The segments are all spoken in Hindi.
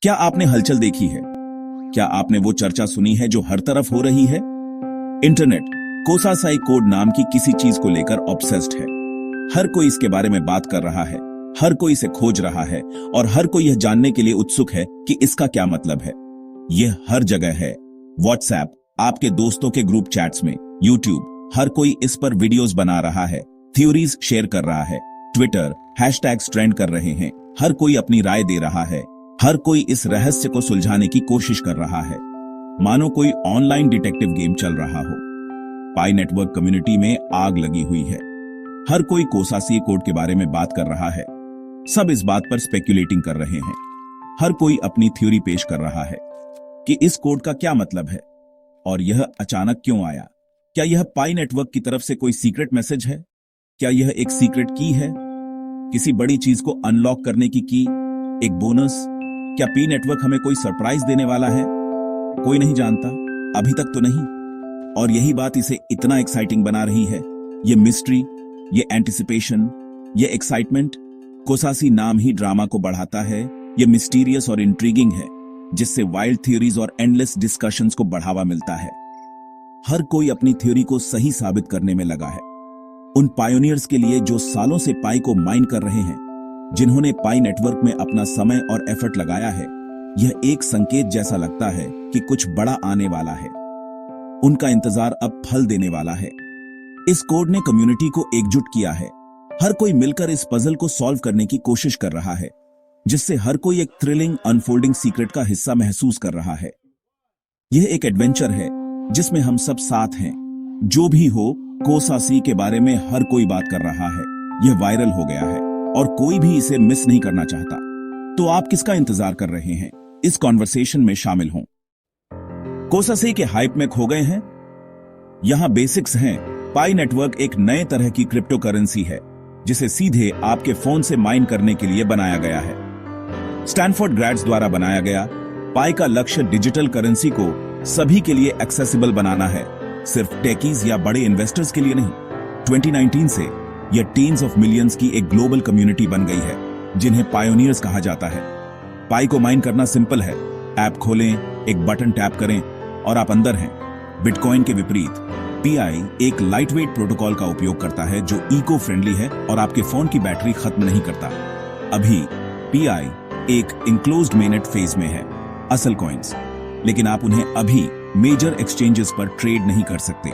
क्या आपने हलचल देखी है? क्या आपने वो चर्चा सुनी है जो हर तरफ हो रही है? इंटरनेट कोसासाई कोड नाम की किसी चीज को लेकर ऑब्सेस्ड है। हर कोई इसके बारे में बात कर रहा है, हर कोई इसे खोज रहा है और हर कोई यह जानने के लिए उत्सुक है कि इसका क्या मतलब है। यह हर जगह है। व्हाट्सएप, आपके दोस्तों के ग्रुप चैट्स में, यूट्यूब, हर कोई इस पर वीडियोस बना रहा है, थ्योरीज शेयर कर रहा है, ट्विटर हैशटैग्स ट्रेंड कर रहे हैं, हर कोई अपनी राय दे रहा है, हर कोई इस रहस्य को सुलझाने की कोशिश कर रहा है, मानो कोई ऑनलाइन डिटेक्टिव गेम चल रहा हो। पाई नेटवर्क कम्युनिटी में आग लगी हुई है। हर कोई कोसासी कोड के बारे में बात कर रहा है। सब इस बात पर स्पेक्युलेटिंग कर रहे हैं। हर कोई अपनी थ्योरी पेश कर रहा है कि इस कोड का क्या मतलब है और यह अचानक क्यों आया। क्या यह पाई नेटवर्क की तरफ से कोई सीक्रेट मैसेज है? क्या यह एक सीक्रेट की है, किसी बड़ी चीज को अनलॉक करने की की, एक बोनस? क्या पी नेटवर्क हमें कोई सरप्राइज देने वाला है? कोई नहीं जानता, अभी तक तो नहीं। और यही बात इसे इतना एक्साइटिंग बना रही है। ये मिस्ट्री, ये एंटिसिपेशन, ये एक्साइटमेंट, कोसासी नाम ही ड्रामा को बढ़ाता है। ये मिस्टीरियस और इंट्रीगिंग है, जिससे वाइल्ड थ्योरीज और एंडलेस डिस्कशंस को बढ़ावा मिलता है। हर कोई अपनी थ्योरी को सही साबित करने में लगा है। उन पायोनियर्स के लिए जो सालों से पाई को माइन कर रहे हैं, जिन्होंने पाई नेटवर्क में अपना समय और एफर्ट लगाया है, यह एक संकेत जैसा लगता है कि कुछ बड़ा आने वाला है। उनका इंतजार अब फल देने वाला है। इस कोड ने कम्युनिटी को एकजुट किया है। हर कोई मिलकर इस पजल को सॉल्व करने की कोशिश कर रहा है, जिससे हर कोई एक थ्रिलिंग अनफोल्डिंग सीक्रेट का हिस्सा महसूस कर रहा है। यह एक एडवेंचर है जिसमें हम सब साथ हैं। जो भी हो, कोसासी के बारे में हर कोई बात कर रहा है। यह वायरल हो गया है और कोई भी इसे मिस नहीं करना चाहता। तो आप किसका इंतजार कर रहे हैं? इस कॉन्वर्सेशन में शामिल हों। कोसासी के हाइप में खो गए हैं? यहां बेसिक्स हैं। पाई नेटवर्क एक नए तरह की क्रिप्टो करेंसी है, जिसे सीधे आपके फोन से माइन करने के लिए बनाया गया है। स्टैनफोर्ड ग्रेड्स द्वारा बनाया गया पाई का लक्ष्य डिजिटल करेंसी को सभी के लिए एक्सेसिबल बनाना है, सिर्फ टेकीज या बड़े इन्वेस्टर्स के लिए नहीं। 2019 से यह टीन्स ऑफ मिलियंस की एक ग्लोबल कम्युनिटी बन गई है, जिन्हें पायोनियर्स कहा जाता है। पाई को माइन करना सिंपल है। ऐप खोलें, एक बटन टैप करें और आप अंदर हैं। बिटकॉइन के विपरीत पीआई एक लाइटवेट प्रोटोकॉल का उपयोग करता है जो इको फ्रेंडली है और आपके फोन की बैटरी खत्म नहीं करता। अभी पीआई एक इंक्लोज्ड मेनट फेज में है, असल कॉइन्स, लेकिन आप उन्हें अभी मेजर एक्सचेंजेस पर ट्रेड नहीं कर सकते।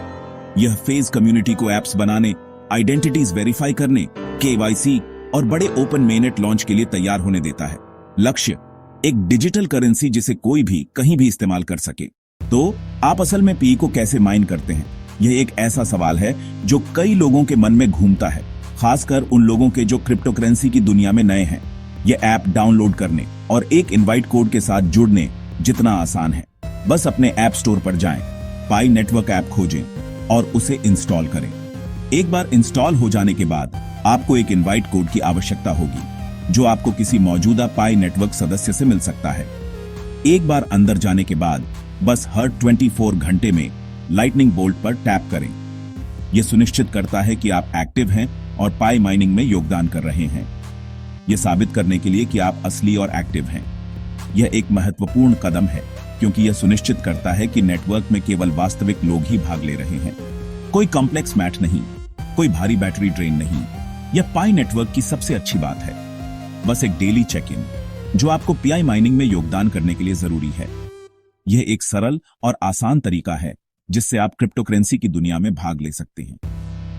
यह फेज कम्युनिटी को एप्स बनाने, आइडेंटिटीज वेरीफाई करने, केवाईसी और बड़े ओपन मेनट लॉन्च के लिए तैयार होने देता है। लक्ष्य एक डिजिटल करेंसी जिसे कोई भी कहीं भी इस्तेमाल कर सके। तो आप असल में पी को कैसे माइन करते हैं? यह एक ऐसा सवाल है जो कई लोगों के मन में घूमता है, खासकर उन लोगों के जो क्रिप्टो करेंसी की दुनिया में नए हैं। यह ऐप डाउनलोड करने और एक इनवाइट कोड के साथ जुड़ने जितना आसान है। बस अपने ऐप स्टोर पर जाएं, पाई नेटवर्क ऐप खोजें और उसे इंस्टॉल करें। एक बार इंस्टॉल हो जाने के बाद आपको एक इनवाइट कोड की आवश्यकता होगी, जो आपको किसी मौजूदा पाई नेटवर्क सदस्य से मिल सकता है। एक बार अंदर जाने के बाद बस हर 24 घंटे में लाइटनिंग बोल्ट पर टैप करें। यह सुनिश्चित करता है कि आप एक्टिव हैं और पाई माइनिंग में योगदान कर रहे हैं, यह साबित करने के लिए कि आप असली और एक्टिव हैं। यह एक महत्वपूर्ण कदम है, क्योंकि यह सुनिश्चित करता है कि नेटवर्क में केवल वास्तविक लोग ही भाग ले रहे हैं। कोई कॉम्प्लेक्स मैथ नहीं, कोई भारी बैटरी ड्रेन नहीं। यह पाई नेटवर्क की सबसे अच्छी बात है। बस एक डेली चेक इन, जो आपको पीआई माइनिंग में योगदान करने के लिए जरूरी है। यह एक सरल और आसान तरीका है जिससे आप क्रिप्टो करेंसी की दुनिया में भाग ले सकते हैं।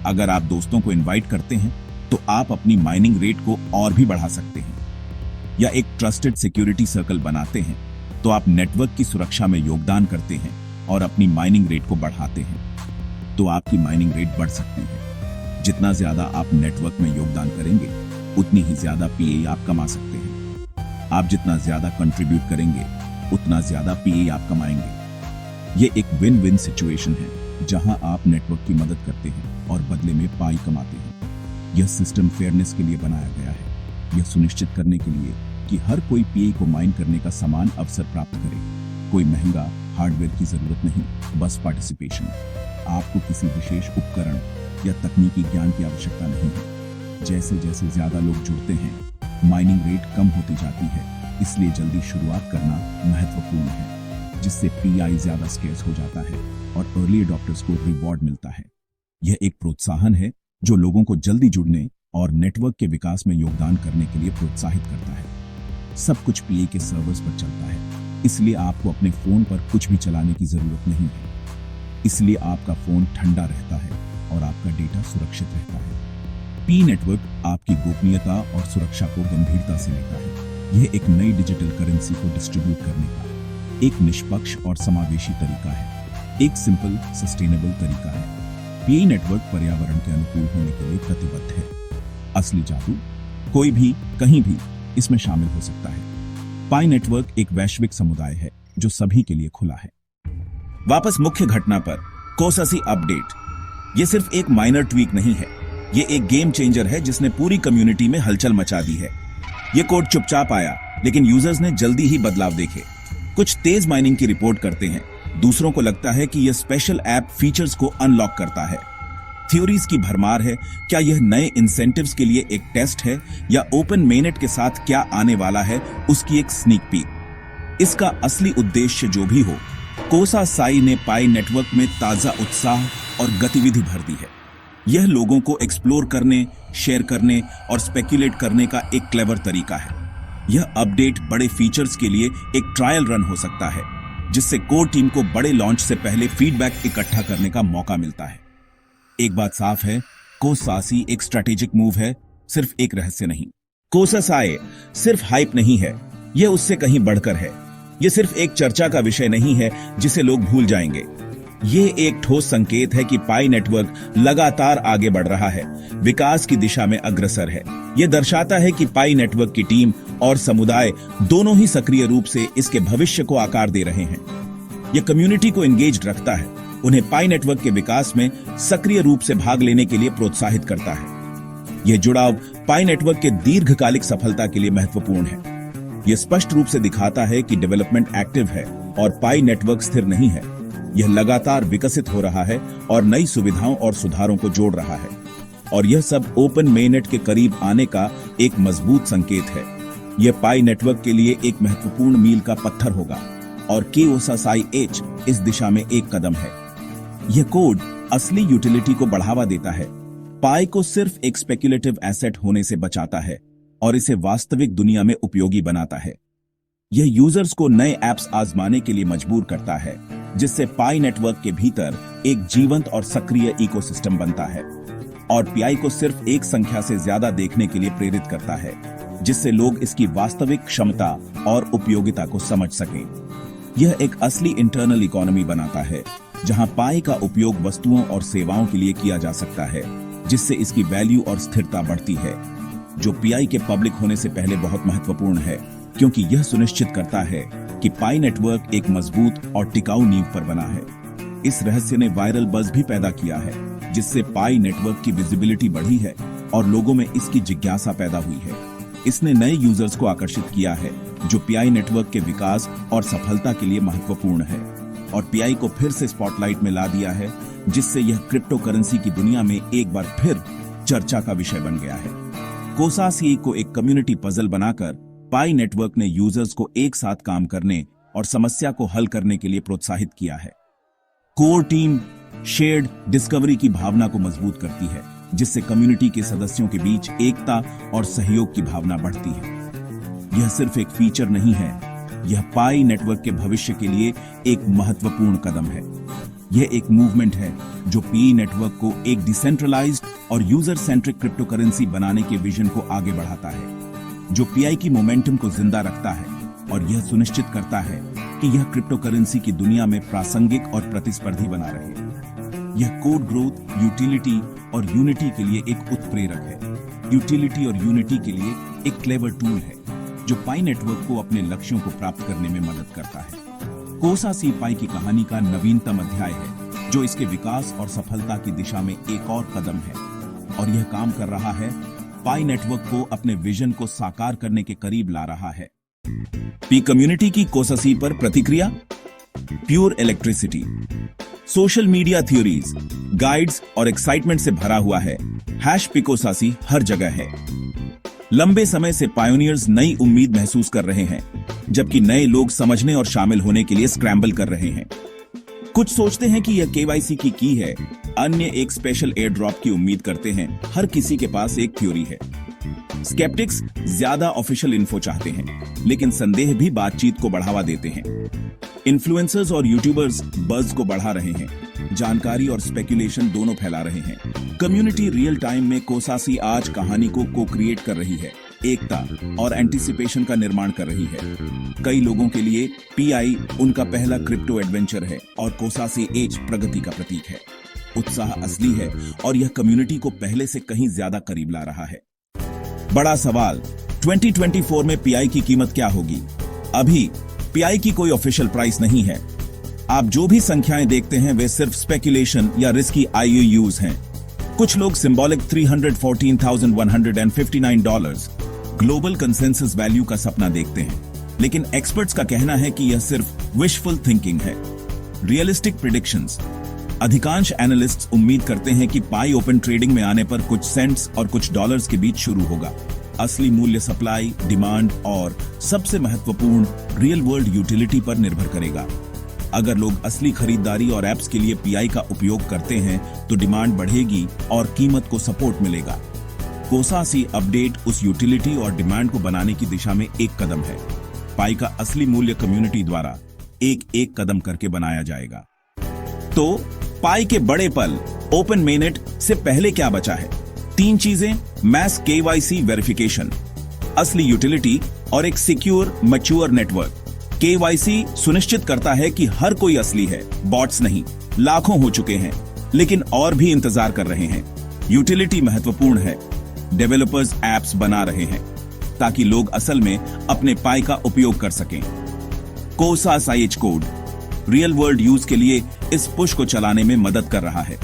अगर आप दोस्तों को इनवाइट करते हैं तो आप अपनी माइनिंग रेट को और भी बढ़ा सकते हैं, या एक ट्रस्टेड सिक्योरिटी सर्कल बनाते हैं तो आप नेटवर्क की सुरक्षा में योगदान करते हैं और अपनी माइनिंग रेट को बढ़ाते हैं, तो आपकी माइनिंग रेट बढ़ सकती है। जितना ज्यादा आप नेटवर्क में योगदान करेंगे, उतनी ही ज्यादा पीए आप कमा सकते हैं। आप जितना ज्यादा कंट्रीब्यूट करेंगे, उतना ज्यादा पीए आप कमाएंगे। यह एक विन विन सिचुएशन है, जहां आप नेटवर्क की मदद करते हैं और बदले में पाई कमाते हैं। यह सिस्टम फेयरनेस के लिए बनाया गया है, यह सुनिश्चित करने के लिए कि हर कोई पीए को माइन करने का समान अवसर प्राप्त करे। कोई महंगा हार्डवेयर की जरूरत नहीं, बस पार्टिसिपेशन। आपको किसी विशेष उपकरण या तकनीकी ज्ञान की आवश्यकता नहीं है। जैसे जैसे ज्यादा लोग जुड़ते हैं, माइनिंग रेट कम होती जाती है, इसलिए जल्दी शुरुआत करना महत्वपूर्ण है, जिससे पीआई ज्यादा स्केर्स हो जाता है और अर्ली अडॉप्टर्स को रिवॉर्ड मिलता है। यह एक प्रोत्साहन है जो लोगों को जल्दी जुड़ने और नेटवर्क के विकास में योगदान करने के लिए प्रोत्साहित करता है। सब कुछ पीआई के सर्वर्स पर चलता है, इसलिए आपको अपने फोन पर कुछ भी चलाने की जरूरत नहीं है। इसलिए आपका फोन ठंडा रहता है और आपका डेटा सुरक्षित रहता है। पी नेटवर्क आपकी गोपनीयता और सुरक्षा को गंभीरता से लेता है। यह एक नई डिजिटल करेंसी को डिस्ट्रीब्यूट करने का एक निष्पक्ष और समावेशी तरीका है, एक सिंपल सस्टेनेबल तरीका है। पी नेटवर्क पर्यावरण के अनुकूल होने के लिए प्रतिबद्ध है। असली जादू कोई भी कहीं भी इसमें शामिल हो सकता है। पाई नेटवर्क एक वैश्विक समुदाय है जो सभी के लिए खुला है। वापस मुख्य घटना पर, कोसासी अपडेट। यह सिर्फ एक माइनर ट्वीक नहीं है, यह एक गेम चेंजर है जिसने पूरी कम्युनिटी में हलचल मचा दी है। यह कोड चुपचाप आया, लेकिन यूजर्स ने जल्दी ही बदलाव देखे। कुछ तेज माइनिंग की रिपोर्ट करते हैं, दूसरों को लगता है कि यह स्पेशल ऐप फीचर्स को अनलॉक करता है। थ्योरीज की भरमार है। क्या यह नए इंसेंटिव्स के लिए एक टेस्ट है या ओपन मेननेट के साथ क्या आने वाला है उसकी एक स्नीक पीक। इसका असली उद्देश्य जो भी हो, कोसासाई ने पाई नेटवर्क में ताजा उत्साह और गतिविधि भर दी है। यह लोगों को एक्सप्लोर करने, शेयर करने और स्पेक्युलेट करने का एक क्लेवर तरीका है। यह अपडेट बड़े फीचर्स के लिए एक ट्रायल रन हो सकता है, जिससे कोर टीम को बड़े लॉन्च से पहले फीडबैक इकट्ठा करने का मौका मिलता है। एक बात साफ है, कोसासी एक स्ट्रैटेजिक मूव है, सिर्फ एक रहस्य नहीं। कोसासाई सिर्फ हाइप नहीं है, यह उससे कहीं बढ़कर है। यह सिर्फ एक चर्चा का विषय नहीं है जिसे लोग भूल जाएंगे। यह एक ठोस संकेत है कि पाई नेटवर्क लगातार आगे बढ़ रहा है, विकास की दिशा में अग्रसर है। यह दर्शाता है कि पाई नेटवर्क की टीम और समुदाय दोनों ही सक्रिय रूप से इसके भविष्य को आकार दे रहे हैं। यह कम्युनिटी को एंगेज्ड रखता है, उन्हें पाई नेटवर्क के विकास में सक्रिय रूप से भाग लेने के लिए प्रोत्साहित करता है। यह जुड़ाव पाई नेटवर्क के दीर्घकालिक सफलता के लिए महत्वपूर्ण है। यह स्पष्ट रूप से दिखाता है कि डेवलपमेंट एक्टिव है और पाई नेटवर्क स्थिर नहीं है। यह लगातार विकसित हो रहा है और नई सुविधाओं और सुधारों को जोड़ रहा है, और यह सब ओपन मेननेट के करीब आने का एक मजबूत संकेत है। यह पाई नेटवर्क के लिए एक महत्वपूर्ण मील का पत्थर होगा, और कोसासाई एच इस दिशा में एक कदम है। यह कोड असली यूटिलिटी को बढ़ावा देता है, पाई को सिर्फ एक स्पेक्युलेटिव एसेट होने से बचाता है और इसे वास्तविक दुनिया में उपयोगी बनाता है। यह यूजर्स को नए ऐप्स आजमाने के लिए मजबूर करता है, जिससे पाई नेटवर्क के भीतर एक जीवंत और सक्रिय इकोसिस्टम बनता है, और पीआई को सिर्फ एक संख्या से ज्यादा देखने के लिए प्रेरित करता है, जिससे लोग इसकी वास्तविक क्षमता और उपयोगिता को समझ सकें। यह एक असली इंटरनल इकोनॉमी बनाता है, जहां पाई का उपयोग वस्तुओं और सेवाओं के लिए किया जा सकता है, जिससे इसकी वैल्यू और स्थिरता बढ़ती है, जो पीआई के पब्लिक होने से पहले बहुत महत्वपूर्ण है, क्योंकि यह सुनिश्चित करता है कि पाई नेटवर्क एक मजबूत और टिकाऊ नींव पर बना है। इस रहस्य ने वायरल बज़ भी पैदा किया है, जिससे पाई नेटवर्क की विजिबिलिटी बढ़ी है और लोगों में इसकी जिज्ञासा पैदा हुई है। इसने नए यूजर्स को आकर्षित किया है, जो पीआई नेटवर्क के विकास और सफलता के लिए महत्वपूर्ण है, और पीआई को फिर से स्पॉटलाइट में ला दिया है, जिससे यह क्रिप्टो करेंसी की दुनिया में एक बार फिर चर्चा का विषय बन गया है। कोसासी को एक कम्युनिटी पजल बनाकर पाई नेटवर्क ने यूजर्स को एक साथ काम करने और समस्या को हल करने के लिए प्रोत्साहित किया है। कोर टीम शेयर्ड डिस्कवरी की भावना को मजबूत करती है, जिससे कम्युनिटी के सदस्यों के बीच एकता और सहयोग की भावना बढ़ती है। यह सिर्फ एक फीचर नहीं है, यह पाई नेटवर्क के भविष्य के लिए एक महत्वपूर्ण कदम है। यह एक मूवमेंट है जो पी नेटवर्क को एक डिसेंट्रलाइज्ड और यूजर सेंट्रिक क्रिप्टो करेंसी बनाने के विजन को आगे बढ़ाता है, जो पीआई की मोमेंटम को जिंदा रखता है और यह सुनिश्चित करता है कि यह क्रिप्टो करेंसी की दुनिया में प्रासंगिक और प्रतिस्पर्धी बना रहे। यह कोड ग्रोथ, यूटिलिटी और यूनिटी के लिए एक उत्प्रेरक है। यूटिलिटी और यूनिटी के लिए एक क्लेवर टूल है, जो पाई नेटवर्क को अपने लक्ष्यों को प्राप्त करने में मदद करता है। कोसासी पाई की कहानी का नवीनतम अध्याय है, जो इसके विकास और सफलता की दिशा में एक और कदम है, और यह काम कर रहा है, पाई नेटवर्क को अपने विजन को साकार करने के करीब ला रहा है। पी कम्युनिटी की कोसासी पर प्रतिक्रिया। Pure electricity. Social media theories, guides और एक्साइटमेंट से भरा हुआ है। हैश पिकोसासी हर जगह है। लंबे समय से पायोनियर्स नई उम्मीद महसूस कर रहे हैं, जबकि नए लोग समझने और शामिल होने के लिए स्क्रैम्बल कर रहे हैं। कुछ सोचते हैं कि यह केवाईसी की की है, अन्य एक स्पेशल एयर ड्रॉप की उम्मीद करते हैं। हर किसी के पास एक थ्योरी है। स्केप्टिक्स ज्यादा ऑफिशियल इन्फो चाहते हैं, लेकिन संदेह भी बातचीत को बढ़ावा देते हैं। इन्फ्लुएंसर्स और यूट्यूबर्स बज़ को बढ़ा रहे हैं, जानकारी और स्पेकुलेशन दोनों फैला रहे हैं। कम्युनिटी रियल टाइम में कोसासी आज कहानी को क्रिएट कर रही है, एकता और एंटिसिपेशन का निर्माण कर रही है। कई लोगों के लिए पीआई उनका पहला क्रिप्टो एडवेंचर है और कोसासी एज प्रगति का प्रतीक है। उत्साह असली है और यह कम्युनिटी को पहले से कहीं ज्यादा करीब ला रहा है। बड़ा सवाल, 2024 में पीआई की कीमत क्या होगी? अभी पीआई की कोई ऑफिशियल प्राइस नहीं है। आप जो भी संख्याएं देखते हैं वे सिर्फ स्पेकुलेशन या रिस्की आईओयूज हैं। कुछ लोग सिंबॉलिक $314,159 ग्लोबल कंसेंसस वैल्यू का सपना देखते हैं, लेकिन एक्सपर्ट्स का कहना है कि यह सिर्फ विशफुल थिंकिंग है। रियलिस्टिक प्रेडिक्शंस, अधिकांश एनालिस्ट्स उम्मीद करते हैं कि पाई ओपन ट्रेडिंग में आने पर कुछ सेंट्स और कुछ डॉलर्स के बीच शुरू होगा। असली मूल्य सप्लाई, डिमांड और सबसे महत्वपूर्ण रियल वर्ल्ड यूटिलिटी पर निर्भर करेगा। अगर लोग असली खरीदारी और एप्स के लिए पीआई का उपयोग करते हैं तो डिमांड बढ़ेगी और कीमत को सपोर्ट मिलेगा। कोसासी अपडेट उस यूटिलिटी और डिमांड को बनाने की दिशा में एक कदम है। पाई का असली मूल्य कम्युनिटी द्वारा एक एक कदम करके बनाया जाएगा। तो पाई के बड़े पल ओपन मेनेट से पहले क्या बचा है? 3 चीजें: मैस केवाईसी वेरिफिकेशन, असली यूटिलिटी और एक सिक्योर मैच्योर नेटवर्क। केवाईसी सुनिश्चित करता है कि हर कोई असली है, बॉट्स नहीं। लाखों हो चुके हैं, लेकिन और भी इंतजार कर रहे हैं। यूटिलिटी महत्वपूर्ण है। डेवलपर्स एप्स बना रहे हैं ताकि लोग असल में अपने पाई का उपयोग कर सकें। कोसासी कोड रियल वर्ल्ड यूज के लिए इस पुश को चलाने में मदद कर रहा है।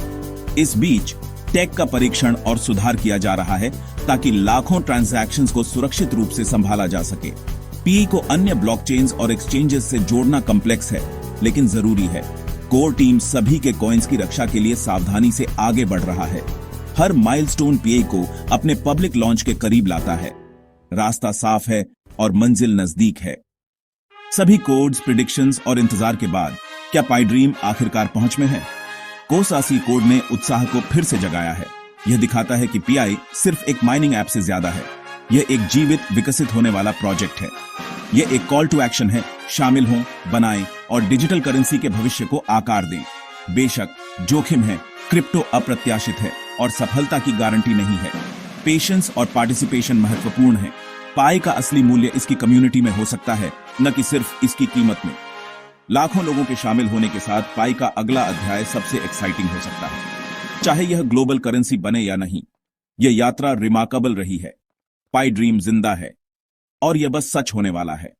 इस बीच टेक का परीक्षण और सुधार किया जा रहा है ताकि लाखों ट्रांजैक्शंस को सुरक्षित रूप से संभाला जा सके। पी को अन्य ब्लॉकचेन्स और एक्सचेंजेस से जोड़ना कॉम्प्लेक्स है, लेकिन जरूरी है। कोर टीम सभी के कॉइन्स की रक्षा के लिए सावधानी से आगे बढ़ रहा है। हर माइलस्टोन पीए को अपने पब्लिक लॉन्च के करीब लाता है। रास्ता साफ है और मंजिल नजदीक है। सभी कोड्स, प्रिडिक्शंस और इंतजार के बाद क्या पाई ड्रीम आखिरकार पहुंच में है? कोसासी कोड ने उत्साह को फिर से जगाया है। यह दिखाता है कि पीआई सिर्फ एक माइनिंग ऐप से ज्यादा है। यह एक जीवित, विकसित होने वाला प्रोजेक्ट है। यह एक कॉल टू एक्शन है। शामिल हों, बनाएं और डिजिटल करेंसी के भविष्य को आकार दें। बेशक जोखिम है, क्रिप्टो अप्रत्याशित है और सफलता की गारंटी नहीं है। पेशेंस और पार्टिसिपेशन महत्वपूर्ण है। पाई का असली मूल्य इसकी कम्युनिटी में हो सकता है, न कि सिर्फ इसकी कीमत में। लाखों लोगों के शामिल होने के साथ पाई का अगला अध्याय सबसे एक्साइटिंग हो सकता है। चाहे यह ग्लोबल करेंसी बने या नहीं, यह यात्रा रिमार्केबल रही है। पाई ड्रीम जिंदा है और यह बस सच होने वाला है।